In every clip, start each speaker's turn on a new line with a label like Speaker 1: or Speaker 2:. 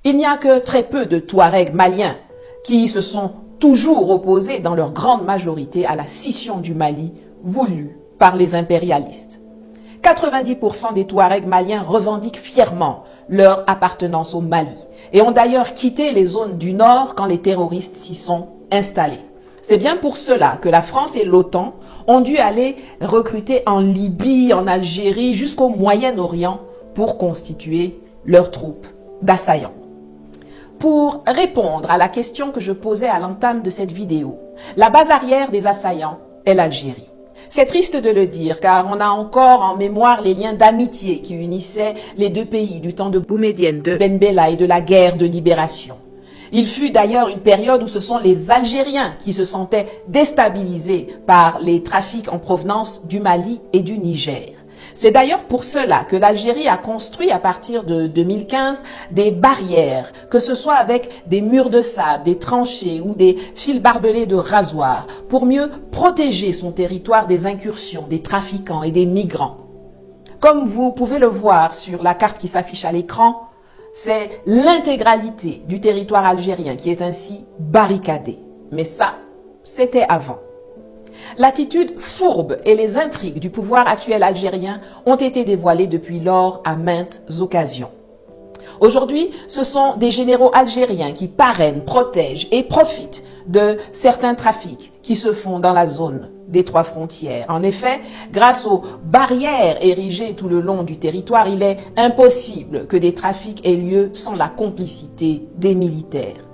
Speaker 1: Il n'y a que très peu de Touaregs maliens qui se sont toujours opposés dans leur grande majorité à la scission du Mali voulue par les impérialistes. 90% des Touaregs maliens revendiquent fièrement leur appartenance au Mali et ont d'ailleurs quitté les zones du Nord quand les terroristes s'y sont installés. C'est bien pour cela que la France et l'OTAN ont dû aller recruter en Libye, en Algérie, jusqu'au Moyen-Orient pour constituer leurs troupes d'assaillants. Pour répondre à la question que je posais à l'entame de cette vidéo, la base arrière des assaillants est l'Algérie. C'est triste de le dire car on a encore en mémoire les liens d'amitié qui unissaient les deux pays du temps de Boumedienne, de Ben Bella et de la guerre de libération. Il fut d'ailleurs une période où ce sont les Algériens qui se sentaient déstabilisés par les trafics en provenance du Mali et du Niger. C'est d'ailleurs pour cela que l'Algérie a construit à partir de 2015 des barrières, que ce soit avec des murs de sable, des tranchées ou des fils barbelés de rasoirs, pour mieux protéger son territoire des incursions, des trafiquants et des migrants. Comme vous pouvez le voir sur la carte qui s'affiche à l'écran, c'est l'intégralité du territoire algérien qui est ainsi barricadé. Mais ça, c'était avant. L'attitude fourbe et les intrigues du pouvoir actuel algérien ont été dévoilées depuis lors à maintes occasions. Aujourd'hui, ce sont des généraux algériens qui parrainent, protègent et profitent de certains trafics qui se font dans la zone des trois frontières. En effet, grâce aux barrières érigées tout le long du territoire, il est impossible que des trafics aient lieu sans la complicité des militaires.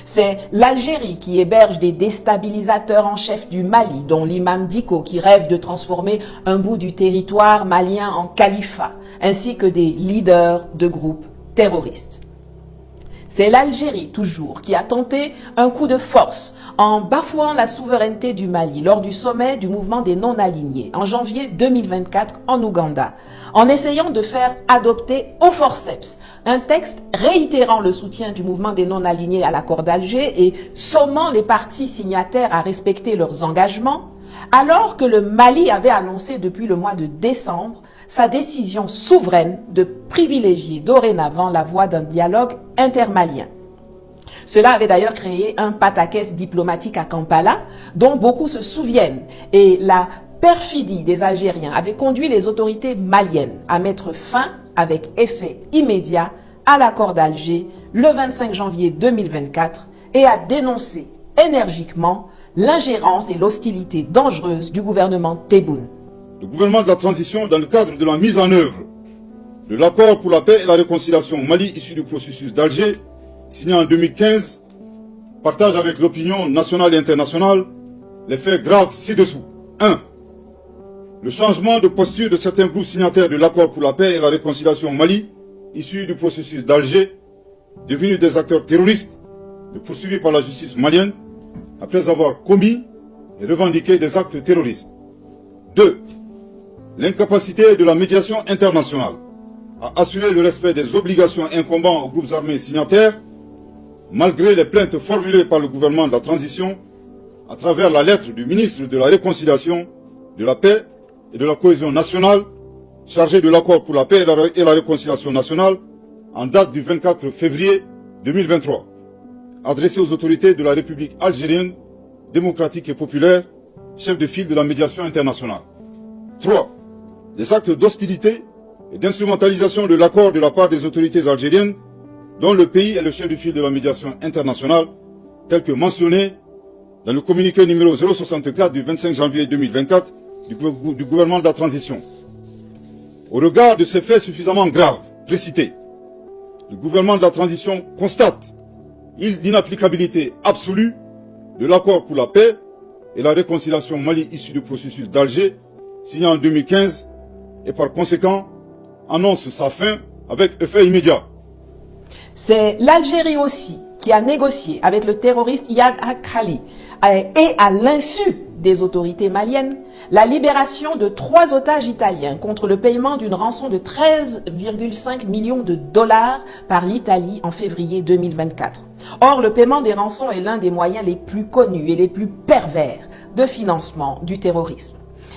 Speaker 1: C'est l'Algérie qui héberge des déstabilisateurs en chef du Mali, dont l'imam Dicko qui rêve de transformer un bout du territoire malien en califat, ainsi que des leaders de groupes terroristes. C'est l'Algérie, toujours, qui a tenté un coup de force en bafouant la souveraineté du Mali lors du sommet du mouvement des non-alignés en janvier 2024 en Ouganda, en essayant de faire adopter au forceps un texte réitérant le soutien du mouvement des non-alignés à l'accord d'Alger et sommant les parties signataires à respecter leurs engagements, alors que le Mali avait annoncé depuis le mois de décembre sa décision souveraine de privilégier dorénavant la voie d'un dialogue intermalien. Cela avait d'ailleurs créé un pataquès diplomatique à Kampala, dont beaucoup se souviennent, et la perfidie des Algériens avait conduit les autorités maliennes à mettre fin, avec effet immédiat, à l'accord d'Alger le 25 janvier 2024 et à dénoncer énergiquement l'ingérence et l'hostilité dangereuse du gouvernement Tebboune.
Speaker 2: Le gouvernement de la transition, dans le cadre de la mise en œuvre de l'accord pour la paix et la réconciliation au Mali issu du processus d'Alger, signé en 2015, partage avec l'opinion nationale et internationale les faits graves ci-dessous. 1. Le changement de posture de certains groupes signataires de l'accord pour la paix et la réconciliation au Mali, issu du processus d'Alger, devenus des acteurs terroristes, poursuivis par la justice malienne, après avoir commis et revendiqué des actes terroristes. 2. L'incapacité de la médiation internationale à assurer le respect des obligations incombant aux groupes armés signataires, malgré les plaintes formulées par le gouvernement de la transition à travers la lettre du ministre de la Réconciliation, de la Paix et de la Cohésion nationale, chargé de l'accord pour la paix et la réconciliation nationale, en date du 24 février 2023, adressée aux autorités de la République algérienne, démocratique et populaire, chef de file de la médiation internationale. 3. Les actes d'hostilité et d'instrumentalisation de l'accord de la part des autorités algériennes, dont le pays est le chef de file de la médiation internationale, tel que mentionné dans le communiqué numéro 064 du 25 janvier 2024 du gouvernement de la transition. Au regard de ces faits suffisamment graves, précités, le gouvernement de la transition constate l'inapplicabilité absolue de l'accord pour la paix et la réconciliation Mali issu du processus d'Alger, signé en 2015, et par conséquent annonce sa fin avec effet immédiat.
Speaker 1: C'est l'Algérie aussi qui a négocié avec le terroriste Iyad Akhali et à l'insu des autorités maliennes la libération de 3 otages italiens contre le paiement d'une rançon de 13,5 millions de dollars par l'Italie en février 2024. Or, le paiement des rançons est l'un des moyens les plus connus et les plus pervers de financement du terrorisme.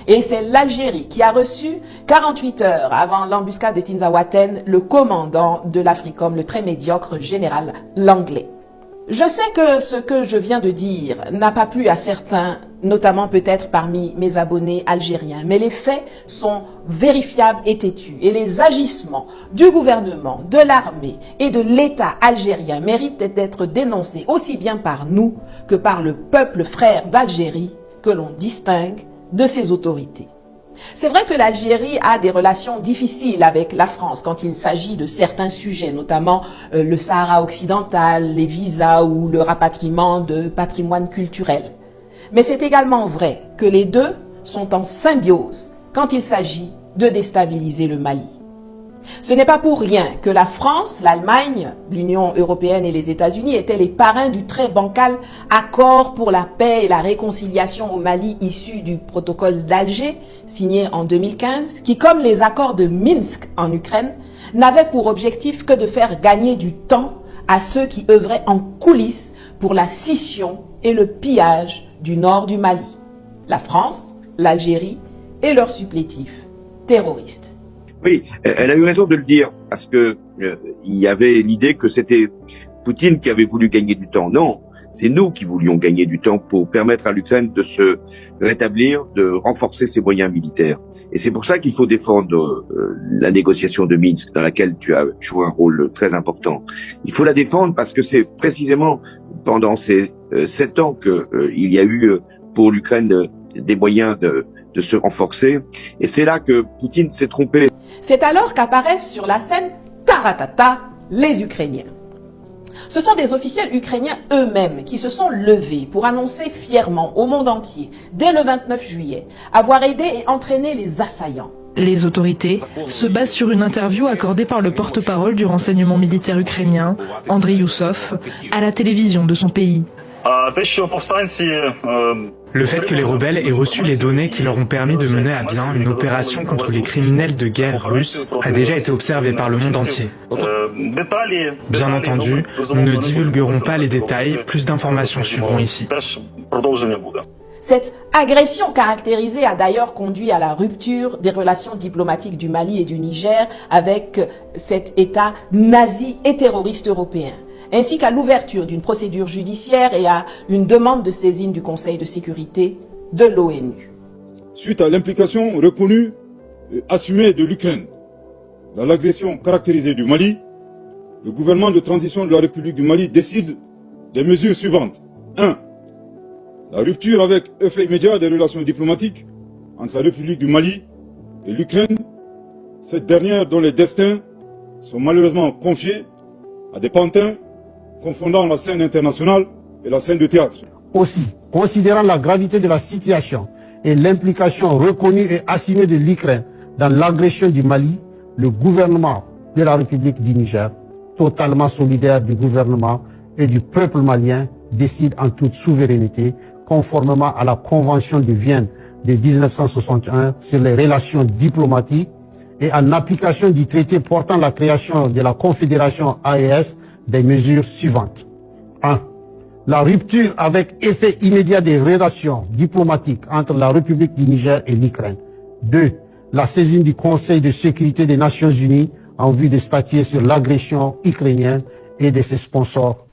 Speaker 1: Et c'est l'Algérie qui a reçu, 48 heures avant l'embuscade de Tinzaouaten, le commandant de l'Africom, le très médiocre général Langlais. Je sais que ce que je viens de dire n'a pas plu à certains, notamment peut-être parmi mes abonnés algériens, mais les faits sont vérifiables et têtus, et les agissements du gouvernement, de l'armée et de l'État algérien méritent d'être dénoncés aussi bien par nous que par le peuple frère d'Algérie que l'on distingue de ses autorités. C'est vrai que l'Algérie a des relations difficiles avec la France quand il s'agit de certains sujets, notamment le Sahara occidental, les visas ou le rapatriement de patrimoine culturel. Mais c'est également vrai que les deux sont en symbiose quand il s'agit de déstabiliser le Mali. Ce n'est pas pour rien que la France, l'Allemagne, l'Union européenne et les États-Unis étaient les parrains du très bancal accord pour la paix et la réconciliation au Mali issu du protocole d'Alger, signé en 2015, qui, comme les accords de Minsk en Ukraine, n'avait pour objectif que de faire gagner du temps à ceux qui œuvraient en coulisses pour la scission et le pillage du nord du Mali. La France, l'Algérie et leurs supplétifs terroristes.
Speaker 3: Oui, elle a eu raison de le dire, parce que il y avait l'idée que c'était Poutine qui avait voulu gagner du temps. Non, c'est nous qui voulions gagner du temps pour permettre à l'Ukraine de se rétablir, de renforcer ses moyens militaires. Et c'est pour ça qu'il faut défendre la négociation de Minsk, dans laquelle tu as joué un rôle très important. Il faut la défendre parce que c'est précisément pendant ces 7 ans que il y a eu pour l'Ukraine des moyens de se renforcer. Et c'est là que Poutine s'est trompé.
Speaker 1: C'est alors qu'apparaissent sur la scène, taratata, les Ukrainiens. Ce sont des officiels ukrainiens eux-mêmes qui se sont levés pour annoncer fièrement au monde entier, dès le 29 juillet, avoir aidé et entraîné les assaillants.
Speaker 4: Les autorités se basent sur une interview accordée par le porte-parole du renseignement militaire ukrainien, Andriy Youssov, à la télévision de son pays.
Speaker 5: Le fait que les rebelles aient reçu les données qui leur ont permis de mener à bien une opération contre les criminels de guerre russes a déjà été observé par le monde entier. Bien entendu, nous ne divulguerons pas les détails, plus d'informations suivront ici.
Speaker 1: Cette agression caractérisée a d'ailleurs conduit à la rupture des relations diplomatiques du Mali et du Niger avec cet État nazi et terroriste européen, ainsi qu'à l'ouverture d'une procédure judiciaire et à une demande de saisine du Conseil de sécurité de l'ONU.
Speaker 2: Suite à l'implication reconnue et assumée de l'Ukraine dans l'agression caractérisée du Mali, le gouvernement de transition de la République du Mali décide des mesures suivantes. 1. La rupture avec effet immédiat des relations diplomatiques entre la République du Mali et l'Ukraine, cette dernière dont les destins sont malheureusement confiés à des pantins confondant la scène internationale et la scène de théâtre.
Speaker 6: Aussi, considérant la gravité de la situation et l'implication reconnue et assumée de l'Ukraine dans l'agression du Mali, le gouvernement de la République du Niger, totalement solidaire du gouvernement et du peuple malien, décide en toute souveraineté, conformément à la Convention de Vienne de 1961 sur les relations diplomatiques et en application du traité portant la création de la Confédération AES, des mesures suivantes. 1. La rupture avec effet immédiat des relations diplomatiques entre la République du Niger et l'Ukraine. 2. La saisine du Conseil de sécurité des Nations Unies en vue de statuer sur l'agression ukrainienne et de ses sponsors